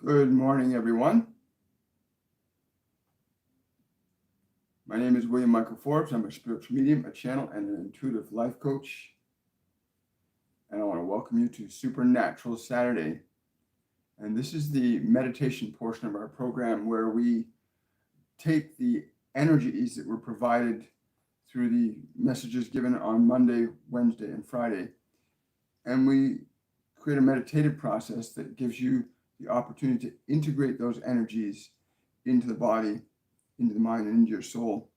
Good morning, everyone. My name is William Michael Forbes. I'm a spiritual medium, a channel, and an intuitive life coach. And I want to welcome you to Supernatural Saturday. And this is the meditation portion of our program where we take the energies that were provided through the messages given on Monday, Wednesday, and Friday. And we create a meditative process that gives you the opportunity to integrate those energies into the body, into the mind, and into your soul.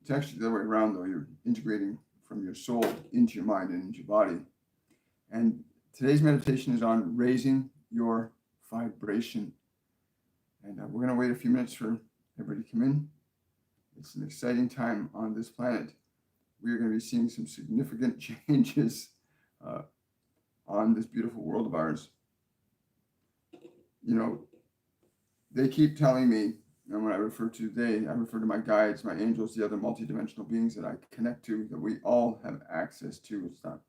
It's actually the other way around, though. You're integrating from your soul into your mind and into your body. And today's meditation is on raising your vibration. And we're going to wait a few minutes for everybody to come in. It's an exciting time on this planet. We are going to be seeing some significant changes on this beautiful world of ours. You know, they keep telling me, and when I refer to they, I refer to my guides, my angels, the other multidimensional beings that I connect to, that we all have access to. It's not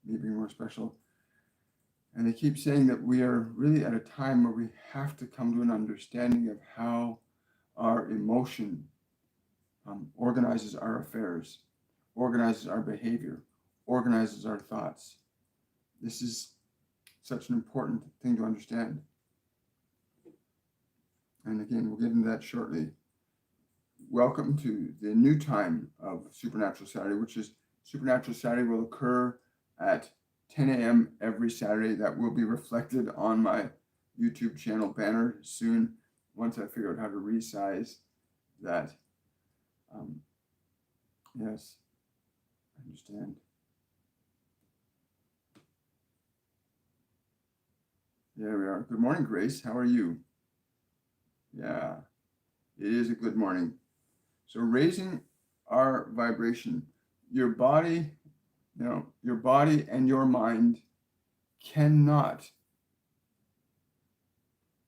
me being more special. And they keep saying that we are really at a time where we have to come to an understanding of how our emotion organizes our affairs, organizes our behavior, organizes our thoughts. This is such an important thing to understand. And again, we'll get into that shortly. Welcome to the new time of Supernatural Saturday, which is Supernatural Saturday will occur at 10 a.m. every Saturday. That will be reflected on my YouTube channel banner soon, once I figure out how to resize that. Yes, I understand. There we are. Good morning, Grace. How are you? Yeah, it is a good morning. So raising our vibration, your body and your mind cannot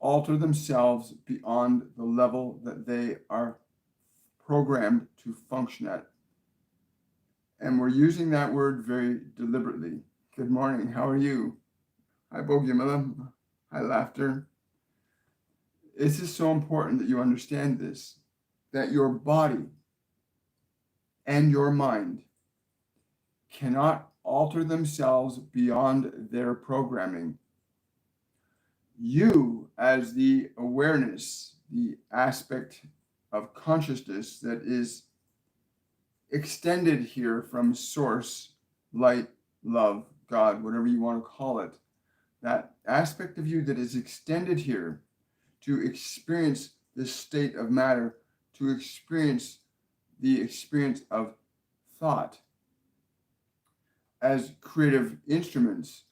alter themselves beyond the level that they are programmed to function at. And we're using that word very deliberately. Good morning. How are you? Hi, Bogyamila. Hi, Laughter. This is so important that you understand this, that your body and your mind cannot alter themselves beyond their programming. You, as the awareness, the aspect of consciousness that is extended here from source, light, love, God, whatever you want to call it, that aspect of you that is extended here to experience this state of matter, to experience the experience of thought as creative instruments,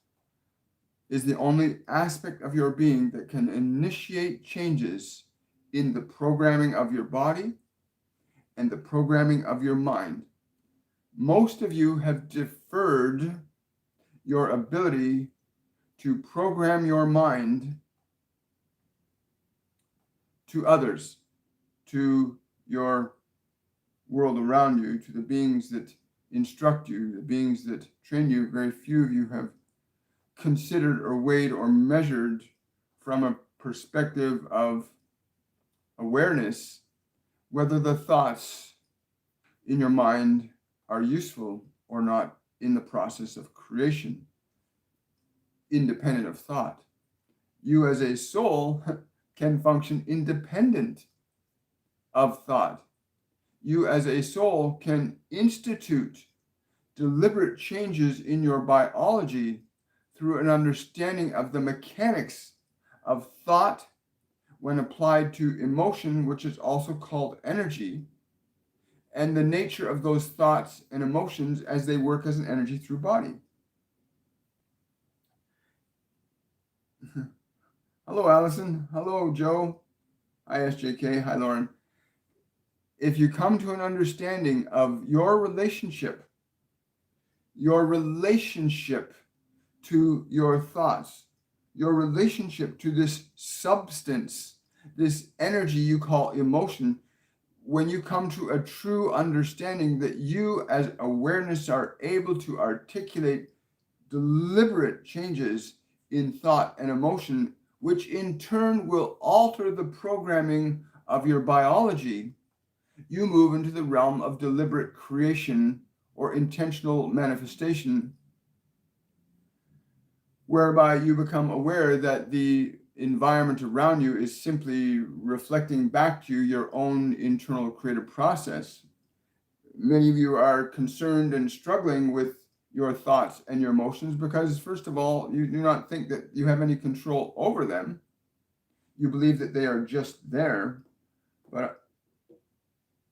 is the only aspect of your being that can initiate changes in the programming of your body and the programming of your mind. Most of you have deferred your ability to program your mind to others, to your world around you, to the beings that instruct you, the beings that train you. Very few of you have considered or weighed or measured from a perspective of awareness whether the thoughts in your mind are useful or not in the process of creation, independent of thought. You as a soul can function independent of thought. You as a soul can institute deliberate changes in your biology through an understanding of the mechanics of thought when applied to emotion, which is also called energy, and the nature of those thoughts and emotions as they work as an energy through body. Hello, Allison. Hello, Joe. Hi, SJK. Hi, Lauren. If you come to an understanding of your relationship to your thoughts, your relationship to this substance, this energy you call emotion, when you come to a true understanding that you as awareness are able to articulate deliberate changes in thought and emotion which in turn will alter the programming of your biology, you move into the realm of deliberate creation or intentional manifestation, whereby you become aware that the environment around you is simply reflecting back to you your own internal creative process. Many of you are concerned and struggling with your thoughts and your emotions because, first of all, you do not think that you have any control over them. You believe that they are just there, but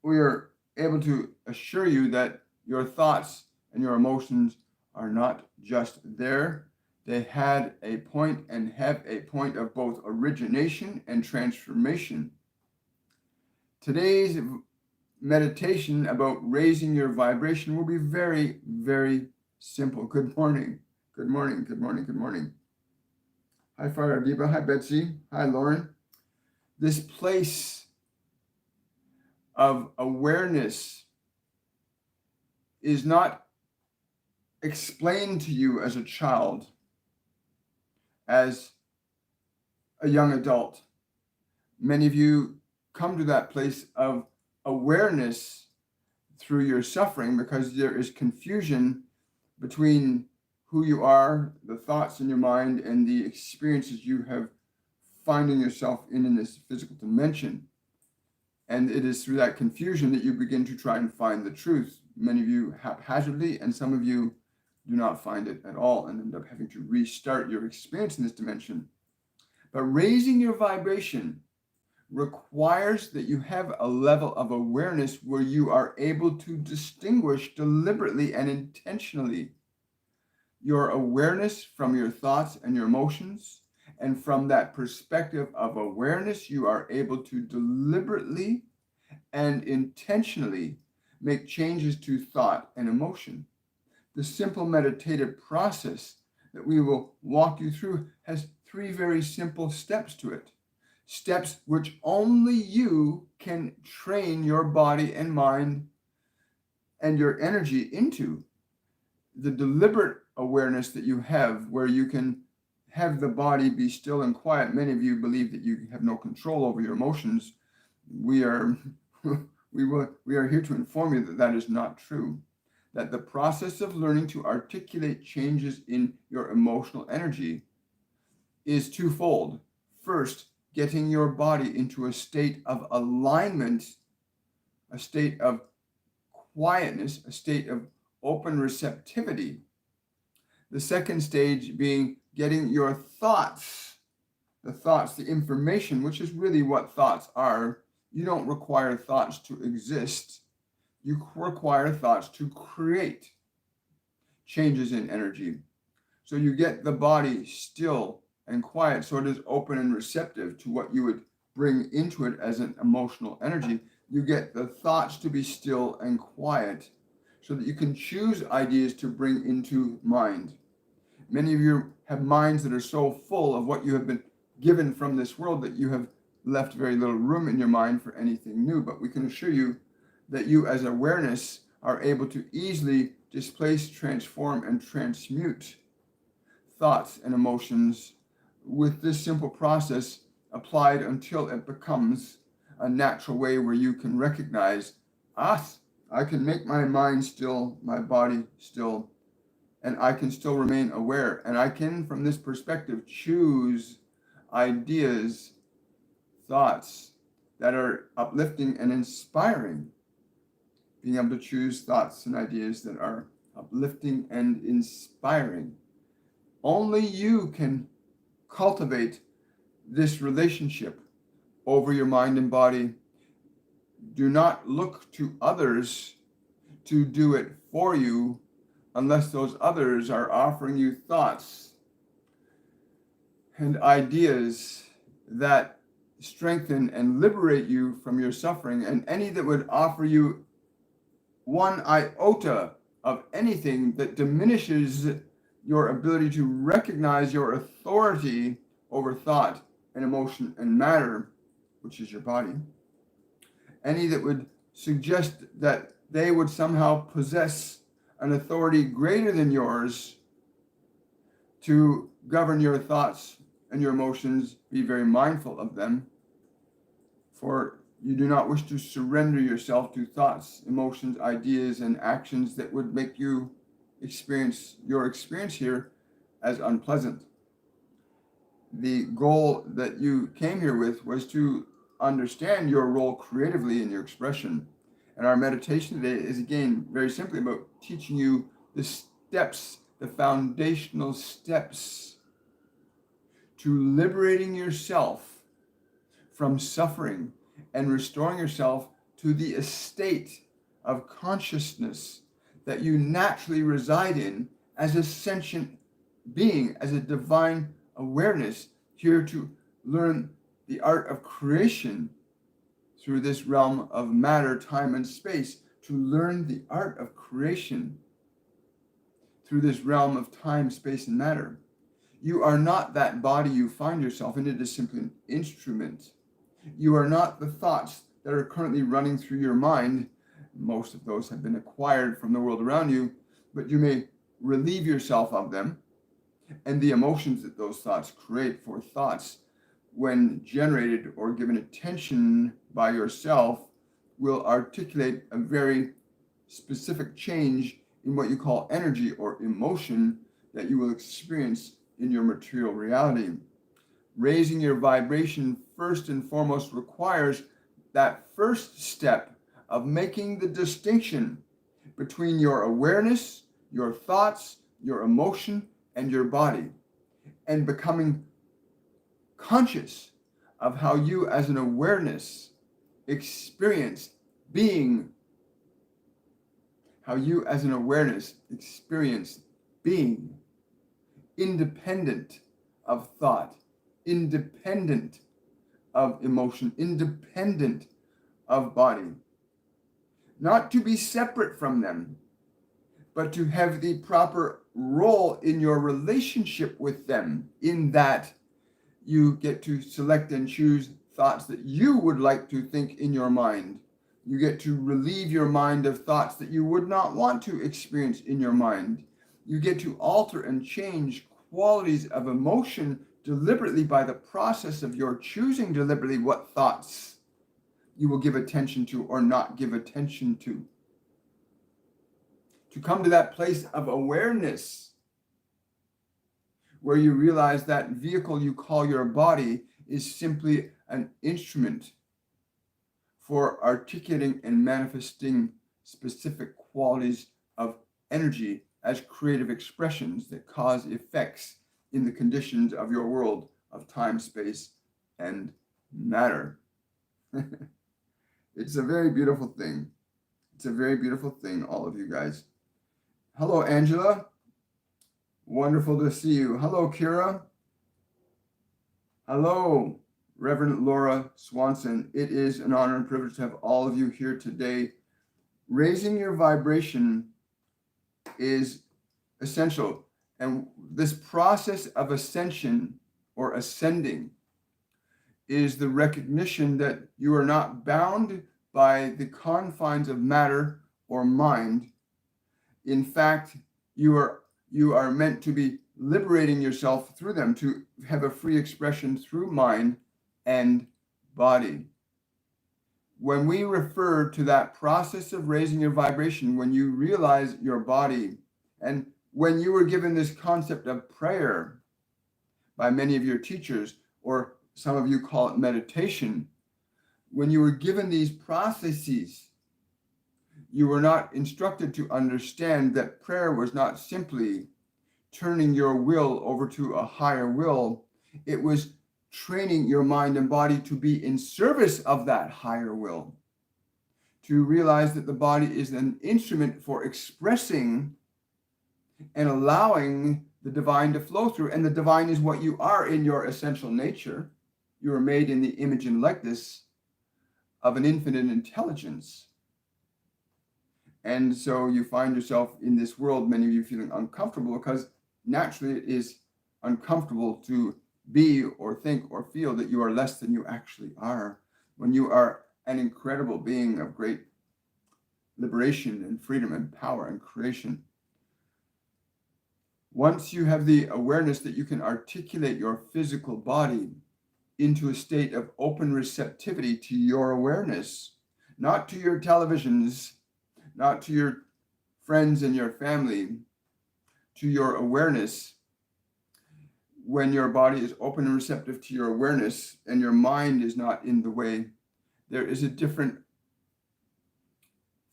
we are able to assure you that your thoughts and your emotions are not just there. They had a point and have a point of both origination and transformation. Today's meditation about raising your vibration will be very, very simple. Good morning. Good morning. Good morning. Good morning. Hi, Farah Adiba. Hi, Betsy. Hi, Lauren. This place of awareness is not explained to you as a child, as a young adult. Many of you come to that place of awareness through your suffering because there is confusion between who you are, the thoughts in your mind, and the experiences you have finding yourself in this physical dimension. And it is through that confusion that you begin to try and find the truth. Many of you haphazardly, and some of you do not find it at all and end up having to restart your experience in this dimension. But raising your vibration requires that you have a level of awareness where you are able to distinguish deliberately and intentionally your awareness from your thoughts and your emotions. And from that perspective of awareness, you are able to deliberately and intentionally make changes to thought and emotion. The simple meditative process that we will walk you through has 3 very simple steps to it. Steps which only you can train your body and mind and your energy into. The deliberate awareness that you have, where you can have the body be still and quiet. Many of you believe that you have no control over your emotions. We are here to inform you that that is not true. That the process of learning to articulate changes in your emotional energy is twofold. First, getting your body into a state of alignment, a state of quietness, a state of open receptivity. The second stage being getting your thoughts, the information, which is really what thoughts are. You don't require thoughts to exist. You require thoughts to create changes in energy. So you get the body still and quiet so it is open and receptive to what you would bring into it as an emotional energy. You get the thoughts to be still and quiet so that you can choose ideas to bring into mind. Many of you have minds that are so full of what you have been given from this world that you have left very little room in your mind for anything new. But we can assure you that you as awareness are able to easily displace, transform, and transmute thoughts and emotions with this simple process applied until it becomes a natural way where you can recognize, I can make my mind still, my body still, and I can still remain aware. And I can, from this perspective, choose ideas, thoughts that are uplifting and inspiring. Being able to choose thoughts and ideas that are uplifting and inspiring. Only you can cultivate this relationship over your mind and body. Do not look to others to do it for you unless those others are offering you thoughts and ideas that strengthen and liberate you from your suffering, and any that would offer you one iota of anything that diminishes your ability to recognize your authority over thought and emotion and matter, which is your body. Any that would suggest that they would somehow possess an authority greater than yours to govern your thoughts and your emotions, be very mindful of them, for you do not wish to surrender yourself to thoughts, emotions, ideas, and actions that would make you experience your experience here as unpleasant. The goal that you came here with was to understand your role creatively in your expression. And our meditation today is, again, very simply about teaching you the steps, the foundational steps to liberating yourself from suffering and restoring yourself to the estate of consciousness that you naturally reside in as a sentient being, as a divine awareness, here to learn the art of creation through this realm of matter, time, and space, to learn the art of creation through this realm of time, space, and matter. You are not that body you find yourself in. It is simply an instrument. You are not the thoughts that are currently running through your mind. Most of those have been acquired from the world around you, but you may relieve yourself of them and the emotions that those thoughts create. For thoughts, when generated or given attention by yourself, will articulate a very specific change in what you call energy or emotion that you will experience in your material reality. Raising your vibration first and foremost requires that first step of making the distinction between your awareness, your thoughts, your emotion, and your body, and becoming conscious of how you as an awareness experience being, how you as an awareness experience being independent of thought, independent of emotion, independent of body. Not to be separate from them, but to have the proper role in your relationship with them, in that you get to select and choose thoughts that you would like to think in your mind. You get to relieve your mind of thoughts that you would not want to experience in your mind. You get to alter and change qualities of emotion deliberately by the process of your choosing deliberately what thoughts you will give attention to or not give attention to. To come to that place of awareness where you realize that vehicle you call your body is simply an instrument for articulating and manifesting specific qualities of energy as creative expressions that cause effects in the conditions of your world of time, space, and matter. It's a very beautiful thing. It's a very beautiful thing, all of you guys. Hello, Angela. Wonderful to see you. Hello, Kira. Hello, Reverend Laura Swanson. It is an honor and privilege to have all of you here today. Raising your vibration is essential. And this process of ascension or ascending is the recognition that you are not bound by the confines of matter or mind. In fact, you are meant to be liberating yourself through them, to have a free expression through mind and body. When we refer to that process of raising your vibration, when you realize your body, and when you were given this concept of prayer by many of your teachers, or some of you call it meditation, when you were given these processes, you were not instructed to understand that prayer was not simply turning your will over to a higher will. It was training your mind and body to be in service of that higher will, to realize that the body is an instrument for expressing and allowing the divine to flow through. And the divine is what you are in your essential nature. You are made in the image and likeness of an infinite intelligence. And so you find yourself in this world, many of you feeling uncomfortable, because naturally it is uncomfortable to be or think or feel that you are less than you actually are, when you are an incredible being of great liberation and freedom and power and creation. Once you have the awareness that you can articulate your physical body into a state of open receptivity to your awareness, not to your televisions, not to your friends and your family, to your awareness. When your body is open and receptive to your awareness and your mind is not in the way, there is a different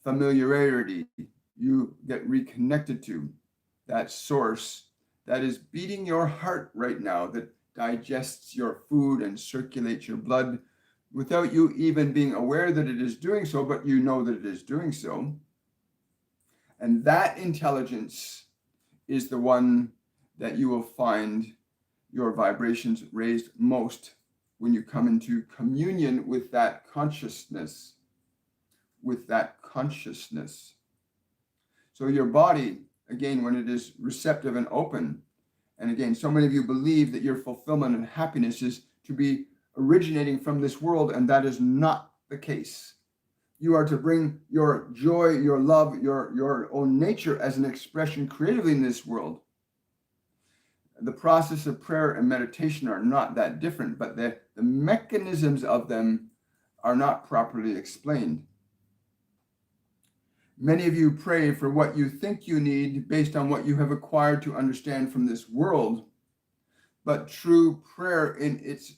familiarity. You get reconnected to that source that is beating your heart right now, that digests your food and circulates your blood without you even being aware that it is doing so, but you know that it is doing so. And that intelligence is the one that you will find your vibrations raised most when you come into communion with that consciousness. So your body, again, when it is receptive and open, and again, so many of you believe that your fulfillment and happiness is to be originating from this world, and that is not the case. You are to bring your joy, your love, your own nature as an expression creatively in this world. The process of prayer and meditation are not that different, but the mechanisms of them are not properly explained. Many of you pray for what you think you need based on what you have acquired to understand from this world. But true prayer in its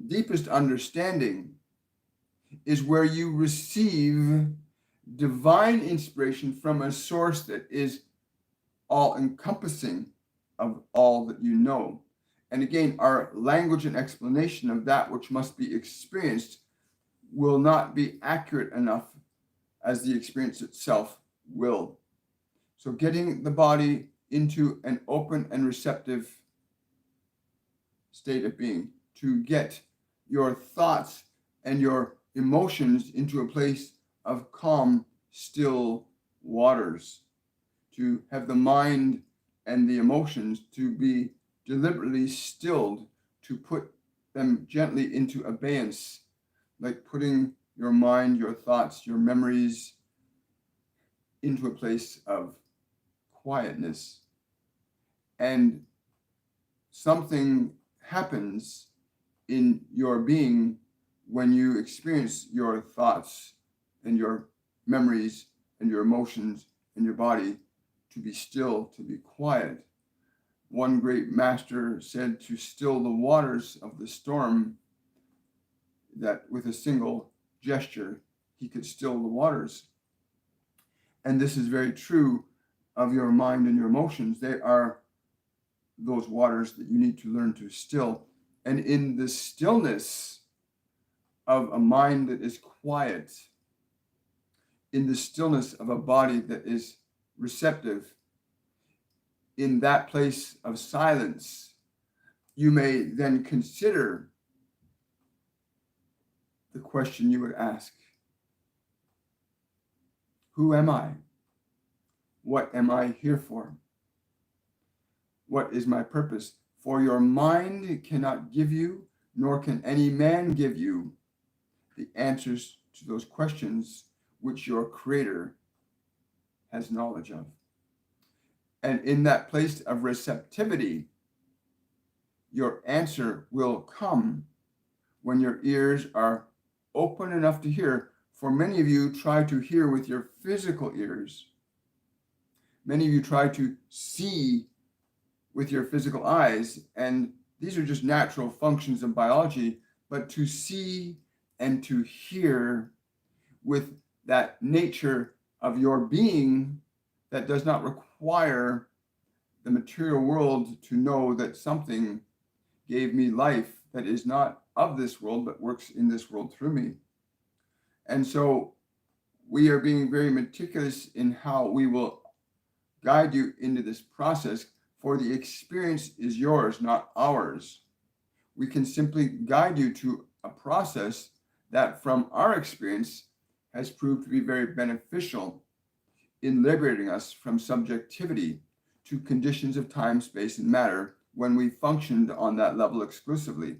deepest understanding is where you receive divine inspiration from a source that is all-encompassing of all that you know. And again, our language and explanation of that which must be experienced will not be accurate enough as the experience itself will. So getting the body into an open and receptive state of being, to get your thoughts and your emotions into a place of calm, still waters, to have the mind and the emotions to be deliberately stilled, to put them gently into abeyance, like putting your mind, your thoughts, your memories into a place of quietness. And something happens in your being when you experience your thoughts and your memories and your emotions and your body to be still, to be quiet. One great master said to still the waters of the storm, that with a single gesture, he could still the waters. And this is very true of your mind and your emotions. They are those waters that you need to learn to still. And in the stillness of a mind that is quiet, in the stillness of a body that is receptive, in that place of silence, you may then consider the question you would ask: who am I? What am I here for? What is my purpose? For your mind cannot give you, nor can any man give you, the answers to those questions which your Creator has knowledge of. And in that place of receptivity, your answer will come when your ears are open enough to hear. For many of you try to hear with your physical ears. Many of you try to see with your physical eyes, and these are just natural functions of biology, but to see and to hear with that nature of your being that does not require the material world to know that something gave me life that is not of this world, but works in this world through me. And so we are being very meticulous in how we will guide you into this process, for the experience is yours, not ours. We can simply guide you to a process that, from our experience, has proved to be very beneficial in liberating us from subjectivity to conditions of time, space, and matter when we functioned on that level exclusively.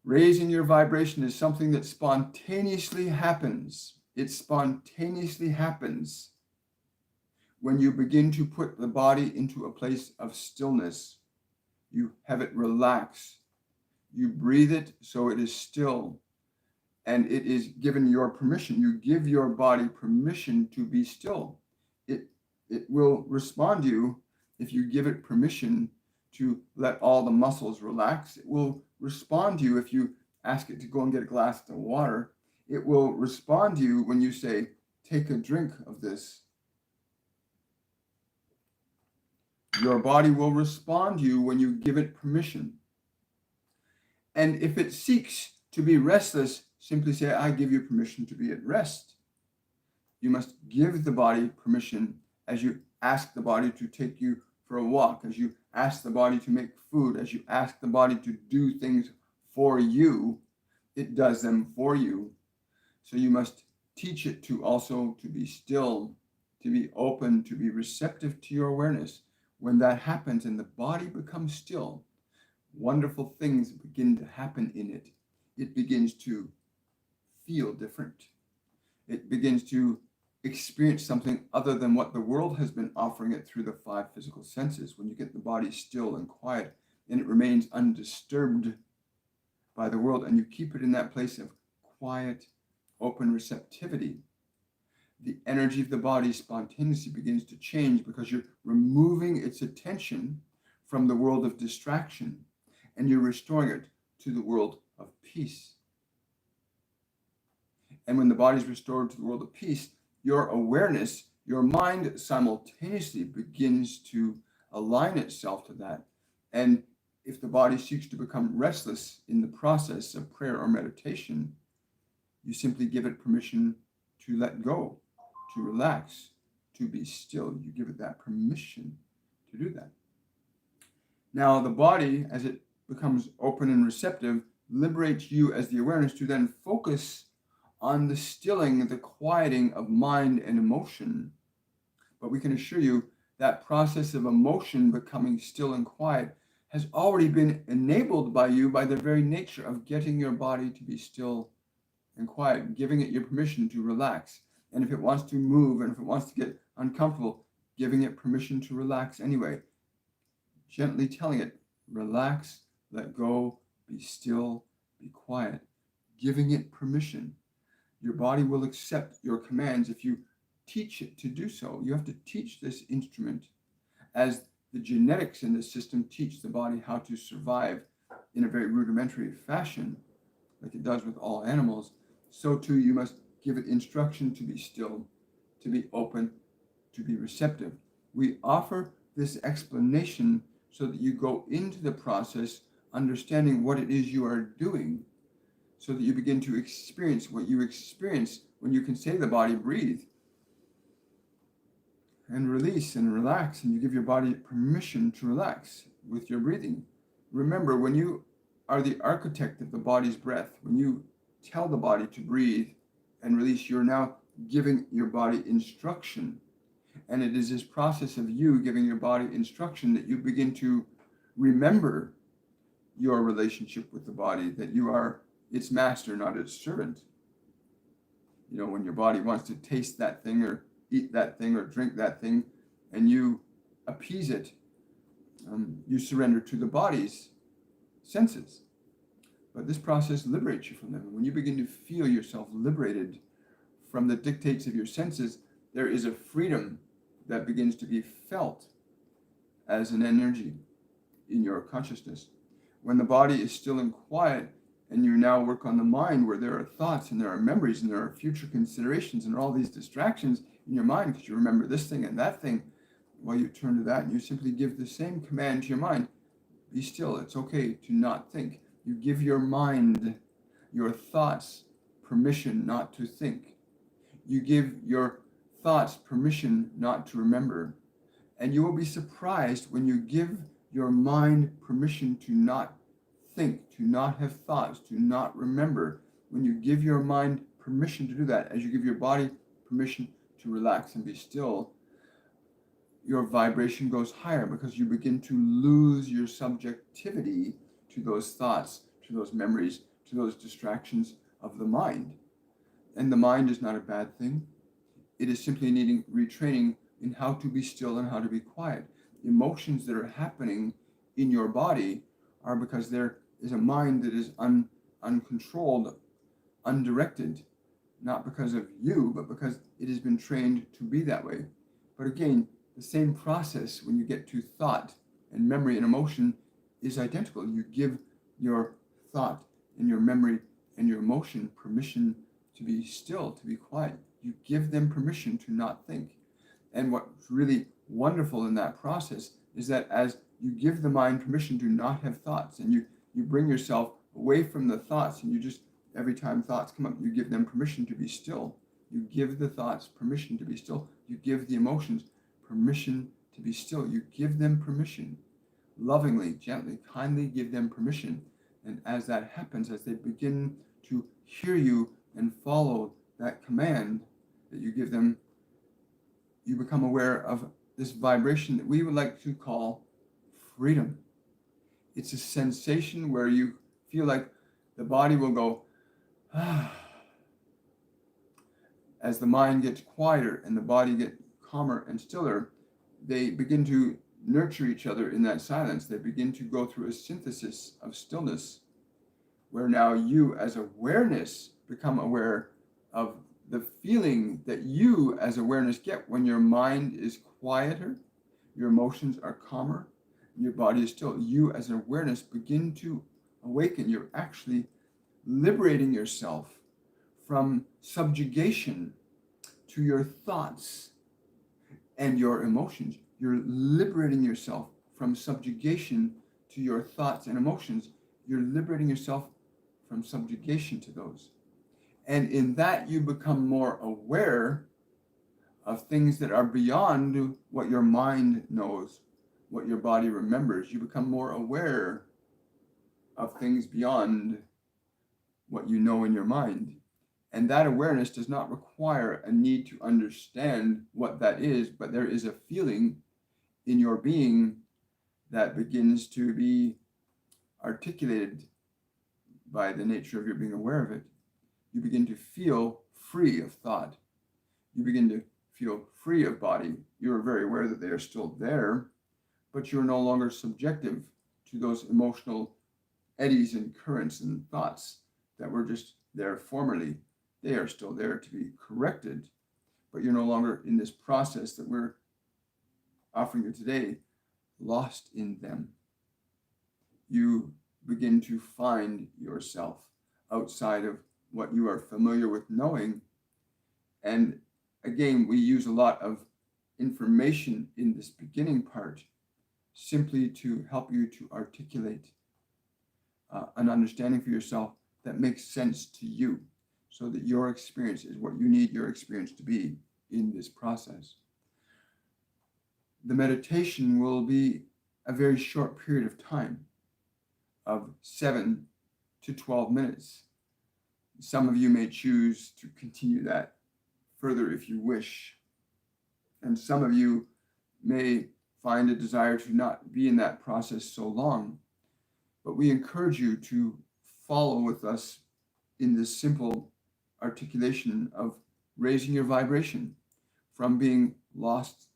Raising your vibration is something that spontaneously happens. It spontaneously happens when you begin to put the body into a place of stillness, you have it relax. You breathe it so it is still, and it is given your permission. You give your body permission to be still. It will respond to you if you give it permission to let all the muscles relax. It will respond to you if you ask it to go and get a glass of water. It will respond to you when you say, take a drink of this. Your body will respond to you when you give it permission. And if it seeks to be restless, simply say, I give you permission to be at rest. You must give the body permission as you ask the body to take you for a walk, as you ask the body to make food, as you ask the body to do things for you, it does them for you. So you must teach it to also to be still, to be open, to be receptive to your awareness. When that happens and the body becomes still, wonderful things begin to happen in it. It begins to feel different. It begins to experience something other than what the world has been offering it through the 5 physical senses. When you get the body still and quiet and it remains undisturbed by the world, and you keep it in that place of quiet, open receptivity, the energy of the body spontaneously begins to change because you're removing its attention from the world of distraction and you're restoring it to the world of peace. And when the body is restored to the world of peace, your awareness, your mind simultaneously begins to align itself to that. And if the body seeks to become restless in the process of prayer or meditation, you simply give it permission to let go, to relax, to be still. You give it that permission to do that. Now, the body, as it becomes open and receptive, liberates you as the awareness to then focus on the stilling, the quieting of mind and emotion. But we can assure you that process of emotion becoming still and quiet has already been enabled by you by the very nature of getting your body to be still and quiet, giving it your permission to relax. And if it wants to move and if it wants to get uncomfortable, giving it permission to relax anyway. Gently telling it, relax, let go, be still, be quiet. Giving it permission. Your body will accept your commands if you teach it to do so. You have to teach this instrument as the genetics in the system teach the body how to survive in a very rudimentary fashion, like it does with all animals. So too, you must give it instruction to be still, to be open, to be receptive. We offer this explanation so that you go into the process understanding what it is you are doing, so that you begin to experience what you experience when you can say to the body, breathe, and release and relax, and you give your body permission to relax with your breathing. Remember, when you are the architect of the body's breath, when you tell the body to breathe and release, you're now giving your body instruction. And it is this process of you giving your body instruction that you begin to remember your relationship with the body, that you are its master, not its servant. You know, when your body wants to taste that thing or eat that thing or drink that thing, and you appease it, you surrender to the body's senses. But this process liberates you from them. And when you begin to feel yourself liberated from the dictates of your senses, there is a freedom that begins to be felt as an energy in your consciousness. When the body is still and quiet, and you now work on the mind where there are thoughts and there are memories and there are future considerations and all these distractions in your mind because you remember this thing and that thing, well, you turn to that and you simply give the same command to your mind. Be still. It's okay to not think. You give your mind, your thoughts, permission not to think. You give your thoughts permission not to remember. And you will be surprised when you give your mind permission to not think, to not have thoughts, to not remember. When you give your mind permission to do that, as you give your body permission to relax and be still, your vibration goes higher because you begin to lose your subjectivity to those thoughts, to those memories, to those distractions of the mind. And the mind is not a bad thing. It is simply needing retraining in how to be still and how to be quiet. Emotions that are happening in your body are because there is a mind that is uncontrolled, undirected, not because of you, but because it has been trained to be that way. But again, the same process when you get to thought and memory and emotion is identical. You give your thought and your memory and your emotion permission to be still, to be quiet. You give them permission to not think. And what's really wonderful in that process is that as you give the mind permission to not have thoughts, and you bring yourself away from the thoughts, and you just, every time thoughts come up, you give them permission to be still. You give the thoughts permission to be still. You give the emotions permission to be still. You give them permission. Lovingly, gently, kindly give them permission. And as that happens, as they begin to hear you and follow that command that you give them, you become aware of this vibration that we would like to call freedom. It's a sensation where you feel like the body will go, ah. As the mind gets quieter and the body gets calmer and stiller, they begin to nurture each other in that silence. They begin to go through a synthesis of stillness, where now you as awareness become aware of the feeling that you as awareness get when your mind is quieter, your emotions are calmer, your body is still. You as an awareness begin to awaken. You're actually liberating yourself from subjugation to your thoughts and your emotions. You're liberating yourself from subjugation to your thoughts and emotions. You're liberating yourself from subjugation to those. And in that, you become more aware of things that are beyond what your mind knows, what your body remembers. You become more aware of things beyond what you know in your mind. And that awareness does not require a need to understand what that is, but there is a feeling in your being that begins to be articulated by the nature of your being aware of it. You begin to feel free of thought. You begin to feel free of body. You're very aware that they are still there, but you're no longer subjective to those emotional eddies and currents and thoughts that were just there formerly. They are still there to be corrected, but you're no longer in this process that we're offering you today, lost in them. You begin to find yourself outside of what you are familiar with knowing. And again, we use a lot of information in this beginning part simply to help you to articulate an understanding for yourself that makes sense to you, so that your experience is what you need your experience to be in this process. The meditation will be a very short period of time of 7 to 12 minutes. Some of you may choose to continue that further if you wish. And some of you may find a desire to not be in that process so long. But we encourage you to follow with us in this simple articulation of raising your vibration from being lost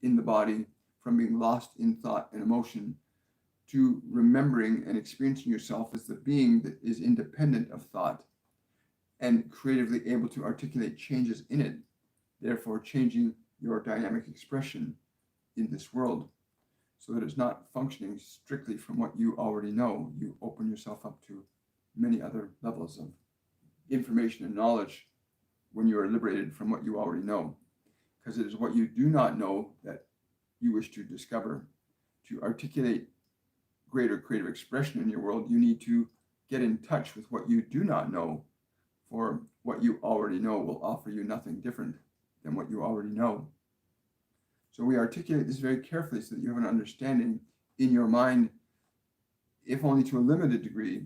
in the body, from being lost in thought and emotion, to remembering and experiencing yourself as the being that is independent of thought and creatively able to articulate changes in it, therefore changing your dynamic expression in this world so that it's not functioning strictly from what you already know. You open yourself up to many other levels of information and knowledge when you are liberated from what you already know, because it is what you do not know that you wish to discover. To articulate greater creative expression in your world, you need to get in touch with what you do not know, for what you already know will offer you nothing different than what you already know. So we articulate this very carefully so that you have an understanding in your mind, if only to a limited degree,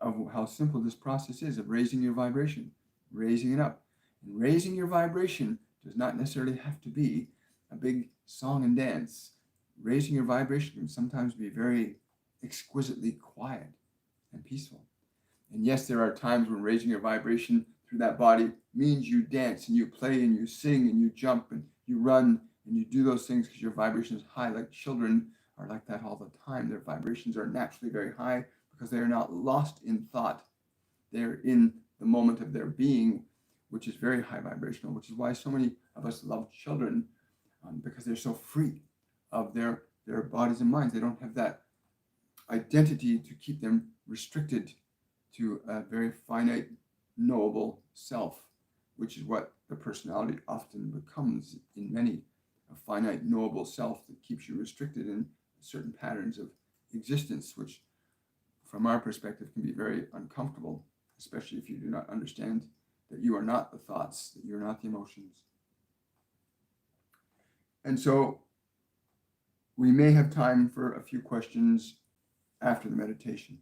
of how simple this process is of raising your vibration, raising it up. And raising your vibration does not necessarily have to be a big song and dance. Raising your vibration can sometimes be very exquisitely quiet and peaceful. And yes, there are times when raising your vibration through that body means you dance and you play and you sing and you jump and you run And you do those things because your vibration is high. Like children are like that all the time. Their vibrations are naturally very high because they are not lost in thought. They're in the moment of their being, which is very high vibrational, which is why so many of us love children, because they're so free of their bodies and minds. They don't have that identity to keep them restricted to a very finite, knowable self, which is what the personality often becomes in many, a finite, knowable self that keeps you restricted in certain patterns of existence, which from our perspective can be very uncomfortable, especially if you do not understand that you are not the thoughts, that you're not the emotions. And so we may have time for a few questions after the meditation.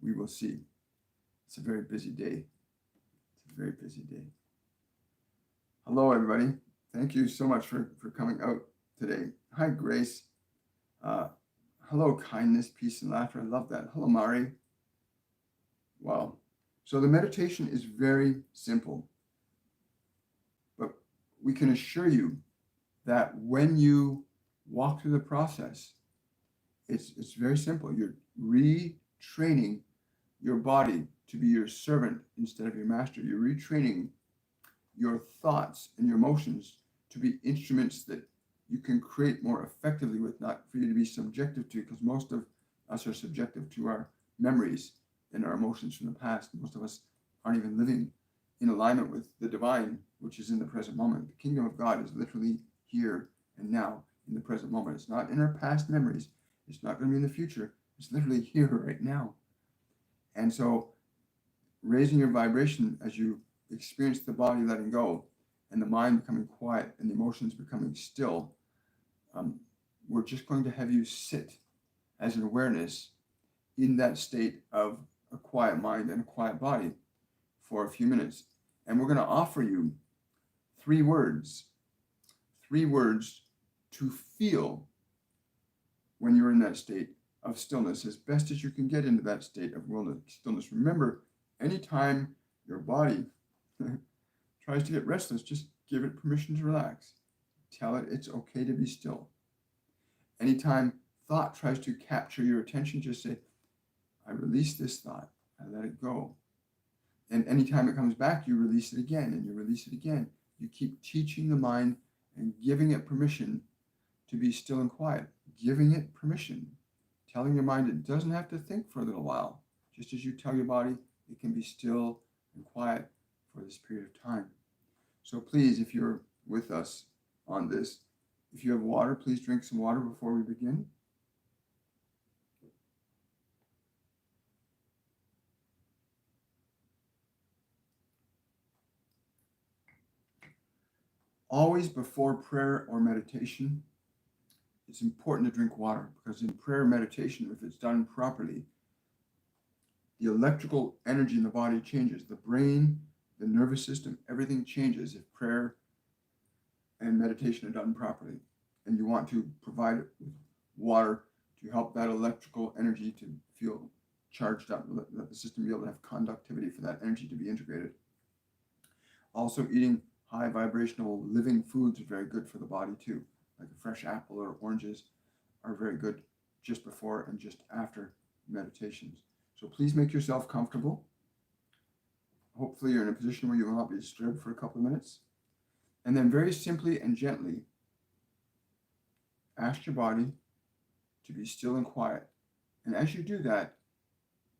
We will see. It's a very busy day. It's a very busy day. Hello, everybody. Thank you so much for coming out today. Hi, Grace. Hello, kindness, peace, and laughter. I love that. Hello, Mari. Wow. So the meditation is very simple, but we can assure you that when you walk through the process, it's very simple. You're retraining your body to be your servant instead of your master. You're retraining your thoughts and your emotions to be instruments that you can create more effectively with, not for you to be subjective to, because most of us are subjective to our memories and our emotions from the past. Most of us aren't even living in alignment with the divine, which is in the present moment. The kingdom of God is literally here and now in the present moment. It's not in our past memories. It's not going to be in the future. It's literally here right now. And so raising your vibration as you experience the body letting go and the mind becoming quiet and the emotions becoming still, we're just going to have you sit as an awareness in that state of a quiet mind and a quiet body for a few minutes. And we're going to offer you 3 words to feel when you're in that state of stillness, as best as you can get into that state of stillness. Remember, anytime your body tries to get restless, just give it permission to relax. Tell it it's okay to be still. Anytime thought tries to capture your attention, just say, I release this thought, I let it go. And anytime it comes back, you release it again, and you release it again. You keep teaching the mind and giving it permission to be still and quiet, giving it permission, telling your mind it doesn't have to think for a little while, just as you tell your body it can be still and quiet for this period of time. So please, if you're with us on this, if you have water, please drink some water before we begin. Always before prayer or meditation, it's important to drink water, because in prayer and meditation, if it's done properly, the electrical energy in the body changes. The brain, the nervous system, everything changes if prayer and meditation are done properly. And you want to provide water to help that electrical energy to feel charged up, let the system be able to have conductivity for that energy to be integrated. Also, eating high vibrational living foods are very good for the body too, like a fresh apple or oranges are very good just before and just after meditations. So please make yourself comfortable. Hopefully you're in a position where you will not be disturbed for a couple of minutes. And then very simply and gently ask your body to be still and quiet. And as you do that,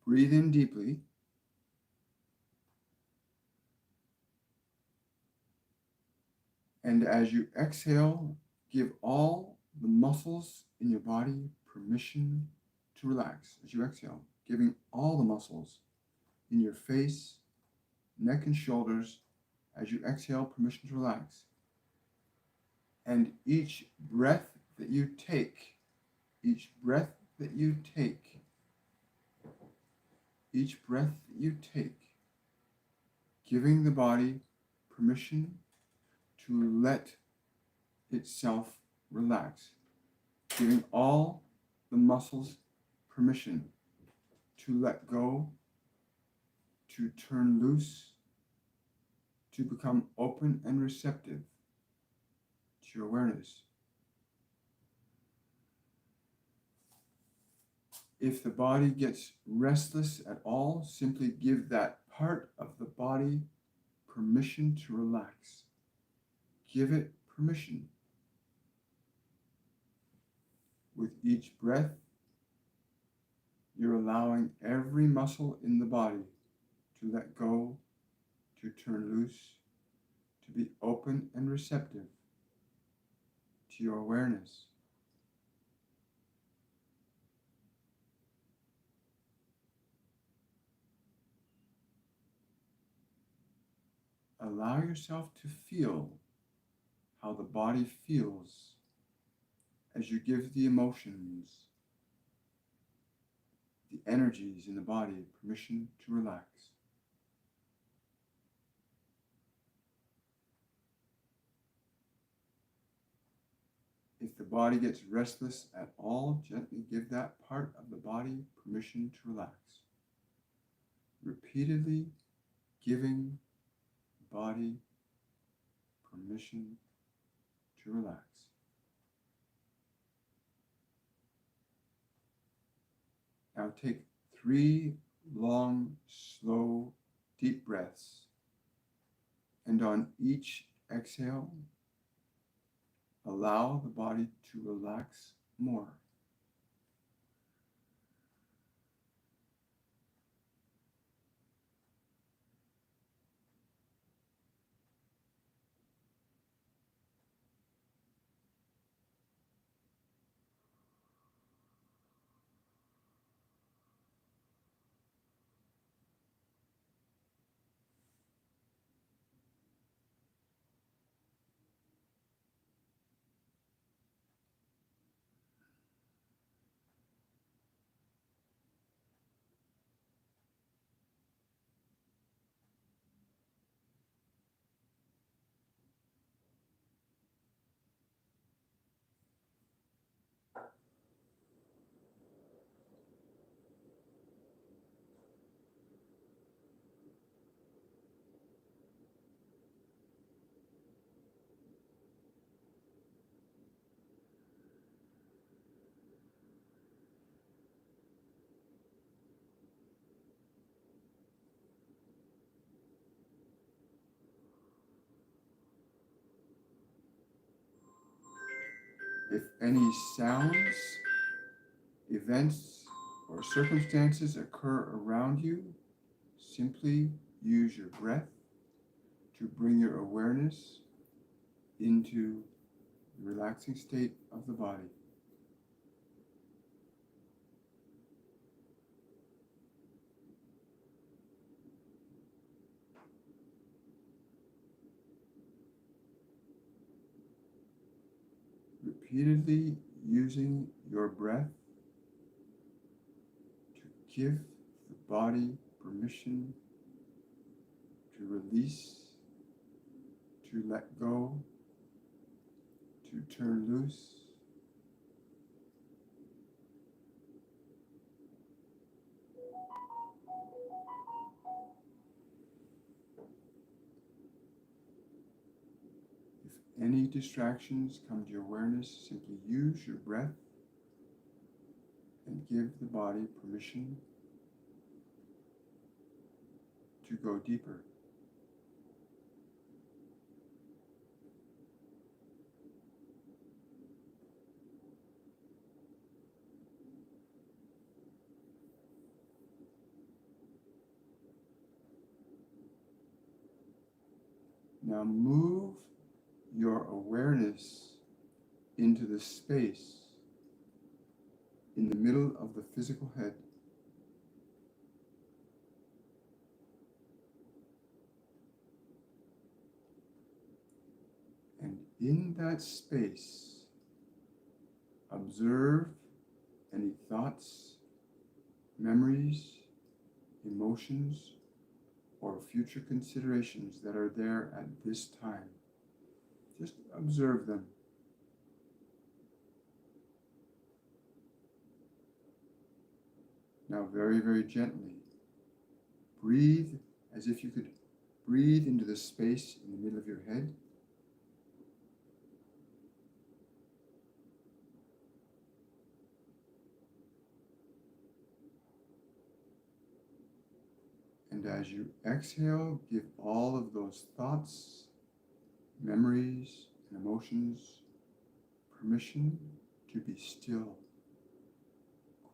breathe in deeply. And as you exhale, give all the muscles in your body permission to relax. As you exhale, giving all the muscles in your face, neck, and shoulders, as you exhale, permission to relax. And each breath that you take, each breath that you take, each breath that you take, giving the body permission to let itself relax, giving all the muscles permission to let go, to turn loose, to become open and receptive to your awareness. If the body gets restless at all, simply give that part of the body permission to relax. Give it permission. With each breath, you're allowing every muscle in the body to let go, to turn loose, to be open and receptive to your awareness. Allow yourself to feel how the body feels as you give the emotions, the energies in the body permission to relax. If the body gets restless at all, gently give that part of the body permission to relax. Repeatedly giving the body permission to relax. Now take 3 long, slow, deep breaths. And on each exhale, allow the body to relax more. If any sounds, events, or circumstances occur around you, simply use your breath to bring your awareness into the relaxing state of the body. Repeatedly using your breath to give the body permission to release, to let go, to turn loose. If any distractions come to your awareness, simply use your breath and give the body permission to go deeper. Now move your awareness into the space in the middle of the physical head. And in that space, observe any thoughts, memories, emotions, or future considerations that are there at this time. Just observe them. Now very, very gently, breathe as if you could breathe into the space in the middle of your head. as you exhale, give all of those thoughts, memories, and emotions permission to be still,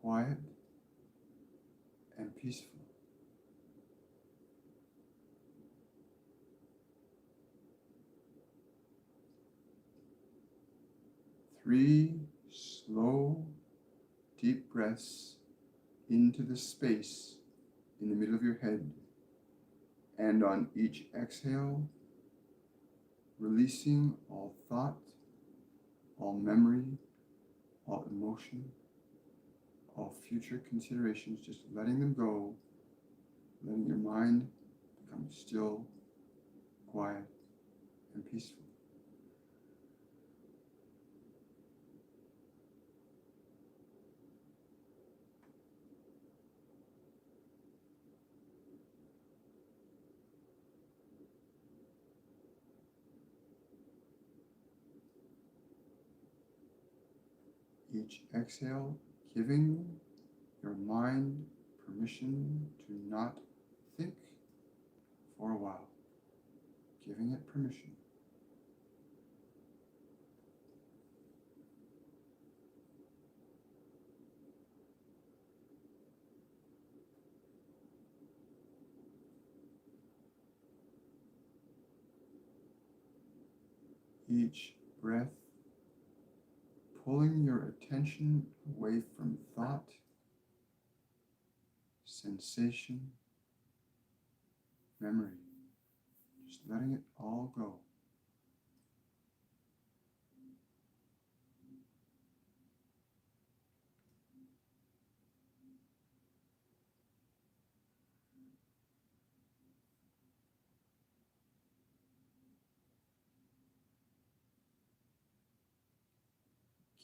quiet, and peaceful. Three slow, deep breaths into the space in the middle of your head. And on each exhale, releasing all thought, all memory, all emotion, all future considerations, just letting them go, letting your mind become still, quiet, and peaceful. Each exhale, giving your mind permission to not think for a while, giving it permission. Each breath, pulling your attention away from thought, sensation, memory, just letting it all go.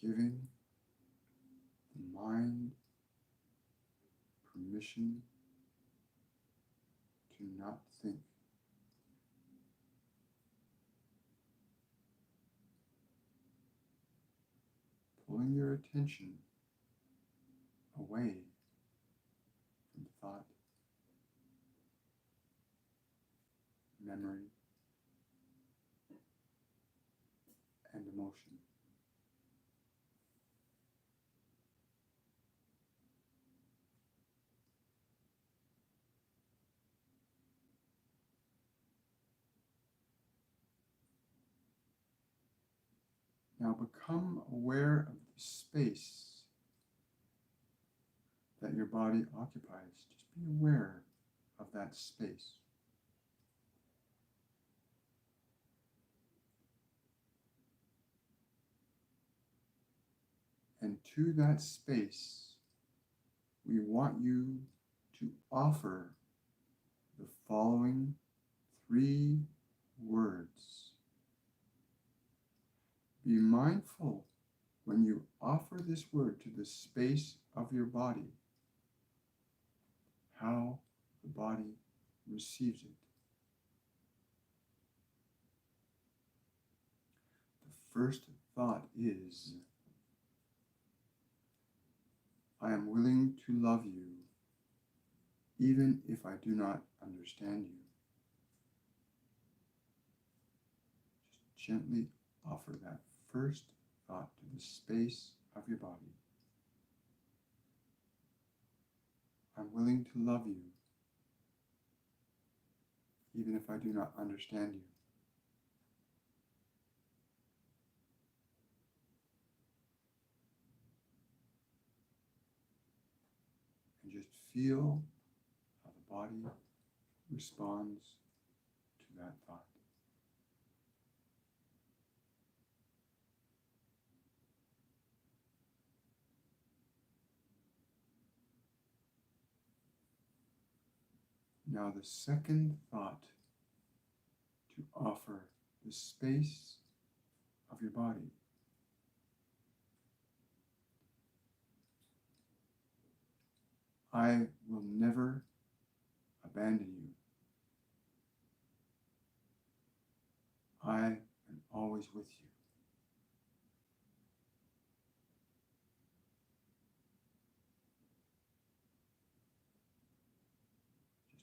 Giving the mind permission to not think. Pulling your attention away from thought, memory, and emotion. Now become aware of the space that your body occupies. Just be aware of that space. And to that space, we want you to offer the following 3 words. Be mindful when you offer this word to the space of your body, how the body receives it. The first thought is, I am willing to love you, even if I do not understand you. Just gently offer that first thought to the space of your body. I'm willing to love you, even if I do not understand you. And just feel how the body responds to that thought. Now the second thought to offer the space of your body. I will never abandon you. I am always with you.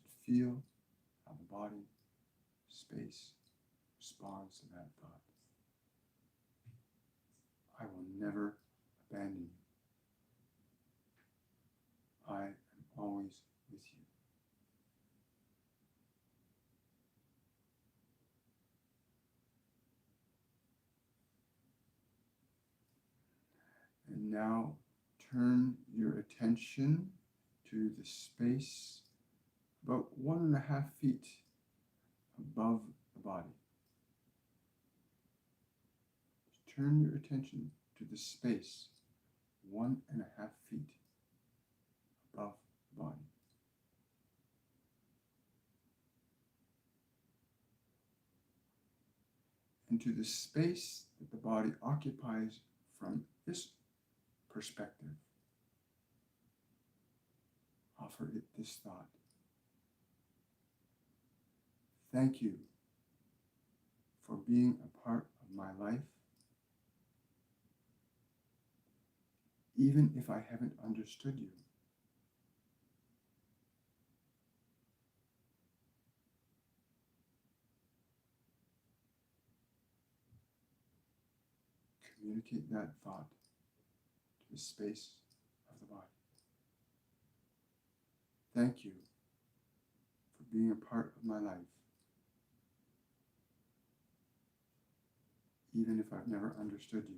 Just feel how the body, space, responds to that thought. I will never abandon you. I am always with you. And now turn your attention to the space about 1.5 feet above the body. Turn your attention to the space 1.5 feet above the body. And to the space that the body occupies from this perspective. Offer it this thought. Thank you for being a part of my life, even if I haven't understood you. Communicate that thought to the space of the body. Thank you for being a part of my life, even if I've never understood you.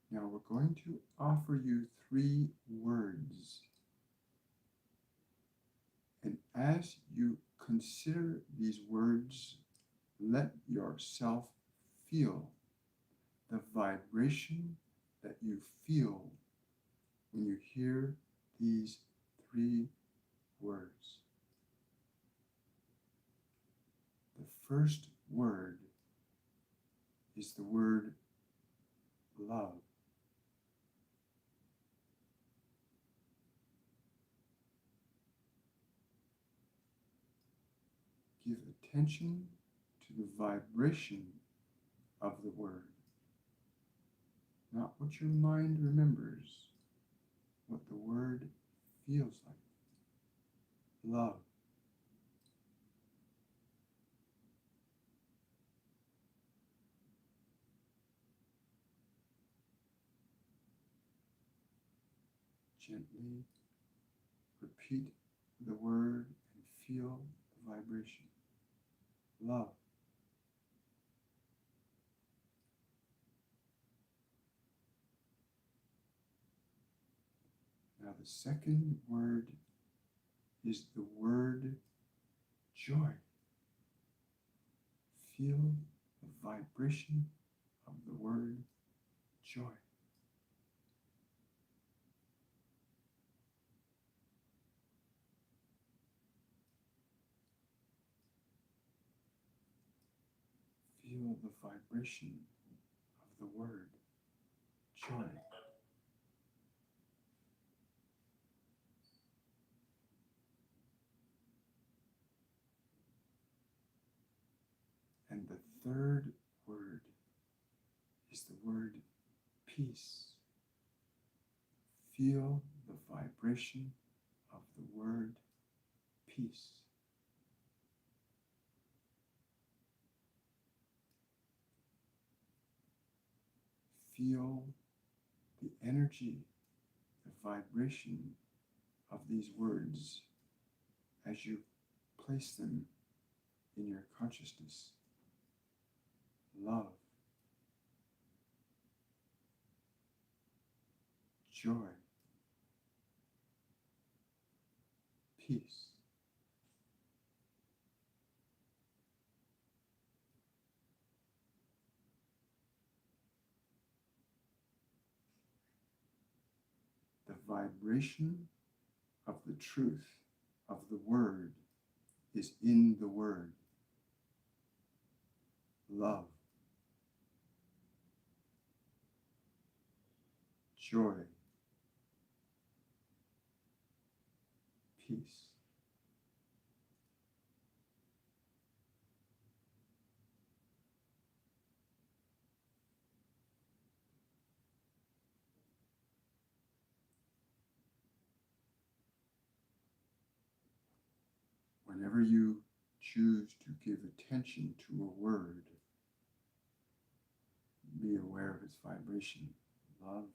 Now we're going to offer you 3 words. And as you consider these words, let yourself feel the vibration that you feel when you hear these 3 words. The first word is the word love. Give attention to the vibration of the word, not what your mind remembers, what the word feels like. Love. Gently repeat the word and feel the vibration. Love. Now the second word is the word joy. Feel the vibration of the word joy. Feel the vibration of the word joy. And the third word is the word peace. Feel the vibration of the word peace. Feel the energy, the vibration of these words as you place them in your consciousness. Love, joy, peace. The vibration of the truth of the word is in the word. Love, joy, peace. Whenever you choose to give attention to a word, be aware of its vibration. Love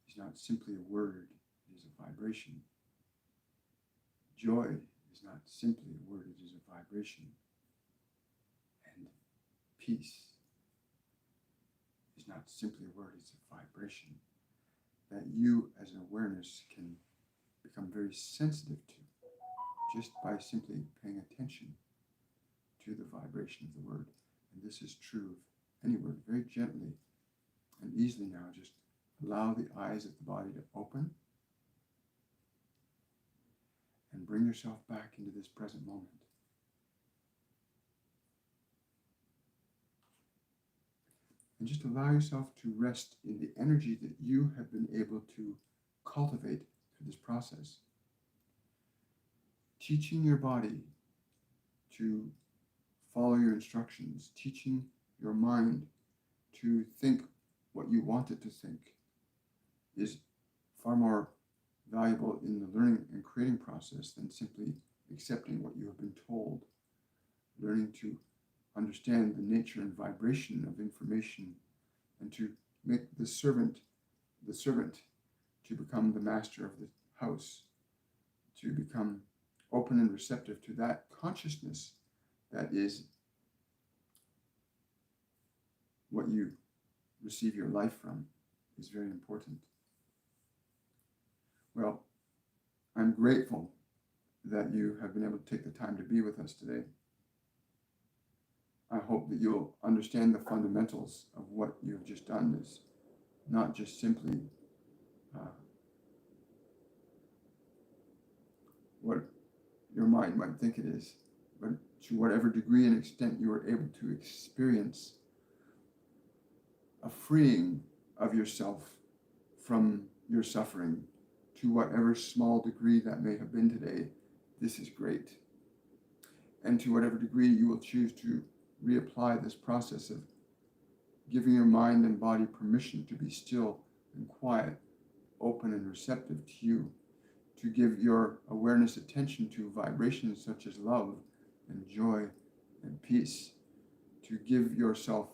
is not simply a word, it is a vibration. Joy is not simply a word, it is a vibration. And peace is not simply a word, it's a vibration that you as an awareness can become very sensitive to just by simply paying attention to the vibration of the word. And this is true of any word. Very gently and easily now, just allow the eyes of the body to open and bring yourself back into this present moment. And just allow yourself to rest in the energy that you have been able to cultivate through this process. Teaching your body to follow your instructions, teaching your mind to think what you want it to think is far more valuable in the learning and creating process than simply accepting what you have been told. Learning to understand the nature and vibration of information and to make the servant to become the master of the house, to become open and receptive to that consciousness that is what you receive your life from is very important. Well, I'm grateful that you have been able to take the time to be with us today. I hope that you'll understand the fundamentals of what you've just done is not just simply what your mind might think it is, but to whatever degree and extent you are able to experience a freeing of yourself from your suffering, to whatever small degree that may have been today, this is great. And to whatever degree you will choose to reapply this process of giving your mind and body permission to be still and quiet, open and receptive to you, to give your awareness attention to vibrations such as love and joy and peace, to give yourself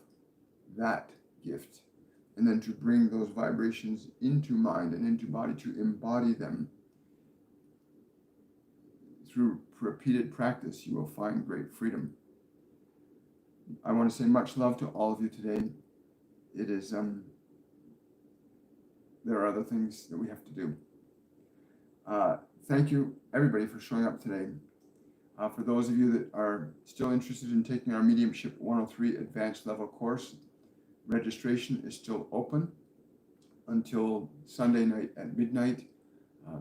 that gift, and then to bring those vibrations into mind and into body, to embody them. Through repeated practice, you will find great freedom. I want to say much love to all of you today. It is, there are other things that we have to do. Thank you, everybody, for showing up today. For those of you that are still interested in taking our Mediumship 103 Advanced Level course, registration is still open until Sunday night at midnight.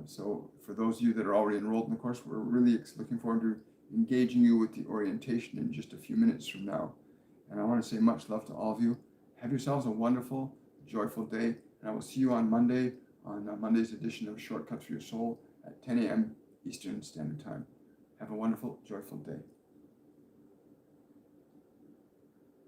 So for those of you that are already enrolled in the course, we're really looking forward to engaging you with the orientation in just a few minutes from now. And I want to say much love to all of you. Have yourselves a wonderful, joyful day. And I will see you on Monday, on Monday's edition of Shortcut for Your Soul at 10 a.m. Eastern Standard Time. Have a wonderful, joyful day.